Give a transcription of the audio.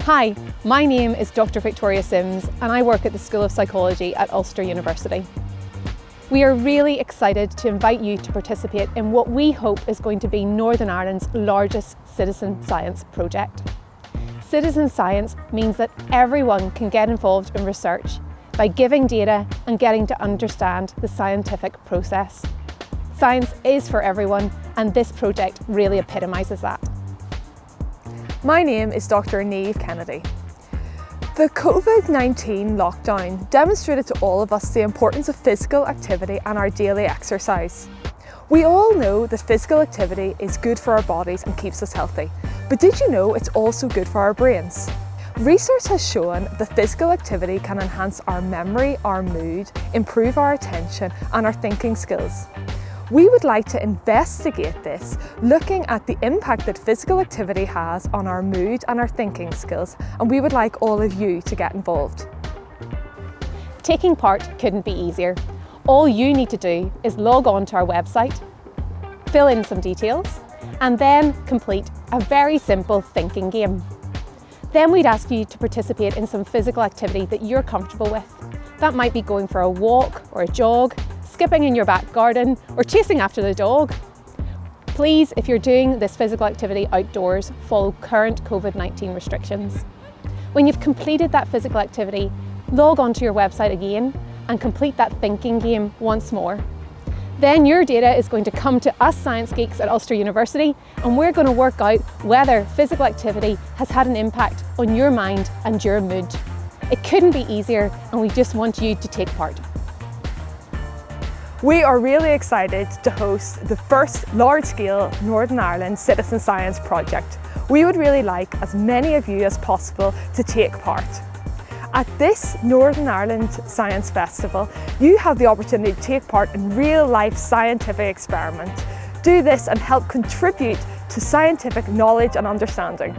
Hi, my name is Dr. Victoria Sims and I work at the School of Psychology at Ulster University. We are really excited to invite you to participate in what we hope is going to be Northern Ireland's largest citizen science project. Citizen science means that everyone can get involved in research by giving data and getting to understand the scientific process. Science is for everyone, and this project really epitomises that. My name is Dr. Niamh Kennedy. The COVID-19 lockdown demonstrated to all of us the importance of physical activity and our daily exercise. We all know that physical activity is good for our bodies and keeps us healthy, but did you know it's also good for our brains? Research has shown that physical activity can enhance our memory, our mood, improve our attention and our thinking skills. We would like to investigate this, looking at the impact that physical activity has on our mood and our thinking skills, and we would like all of you to get involved. Taking part couldn't be easier. All you need to do is log on to our website, fill in some details, and then complete a very simple thinking game. Then we'd ask you to participate in some physical activity that you're comfortable with. That might be going for a walk or a jog, skipping in your back garden, or chasing after the dog. Please, if you're doing this physical activity outdoors, follow current COVID-19 restrictions. When you've completed that physical activity, log onto your website again and complete that thinking game once more. Then your data is going to come to us science geeks at Ulster University, and we're going to work out whether physical activity has had an impact on your mind and your mood. It couldn't be easier, and we just want you to take part. We are really excited to host the first large-scale Northern Ireland Citizen Science project. We would really like as many of you as possible to take part. At this Northern Ireland Science Festival, you have the opportunity to take part in real-life scientific experiment. Do this and help contribute to scientific knowledge and understanding.